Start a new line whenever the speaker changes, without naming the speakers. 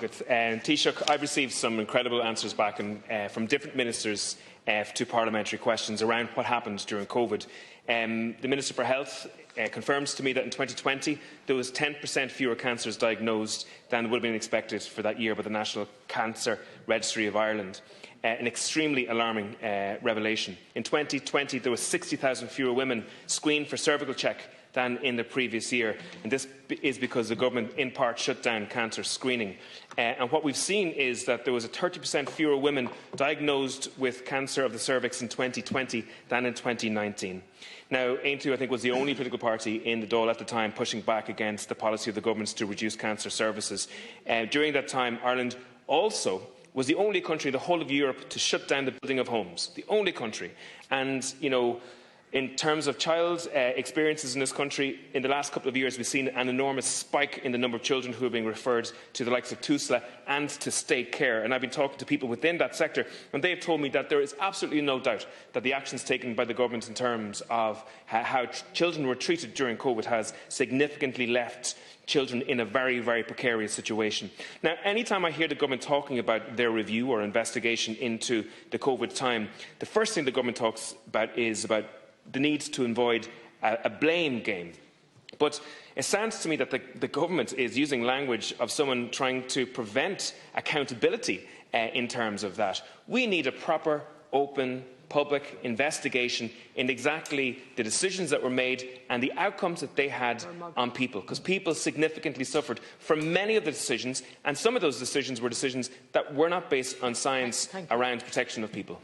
Taoiseach, I've received some incredible answers back from different ministers to parliamentary questions around what happened during COVID. The Minister for Health confirms to me that in 2020 there was 10% fewer cancers diagnosed than would have been expected for that year by the National Cancer Registry of Ireland. An extremely alarming revelation. In 2020 there were 60,000 fewer women screened for cervical check than in the previous year, and this is because the government in part shut down cancer screening. And what we've seen is that there was 30% fewer women diagnosed with cancer of the cervix in 2020 than in 2019. Now, Aontú, I think, was the only political party in the Dáil at the time pushing back against the policy of the government to reduce cancer services. During that time, Ireland also was the only country in the whole of Europe to shut down the building of homes. The only country. And, in terms of child experiences in this country, in the last couple of years we've seen an enormous spike in the number of children who are being referred to the likes of TUSLA and to state care. And I've been talking to people within that sector, and they've told me that there is absolutely no doubt that the actions taken by the government in terms of how children were treated during COVID has significantly left children in a very, very precarious situation. Now, any time I hear the government talking about their review or investigation into the COVID time, the first thing the government talks about is about the need to avoid a blame game. But it sounds to me that the government is using language of someone trying to prevent accountability in terms of that. We need a proper, open, public investigation in exactly the decisions that were made and the outcomes that they had on people, because people significantly suffered from many of the decisions, and some of those decisions were decisions that were not based on science around protection of people.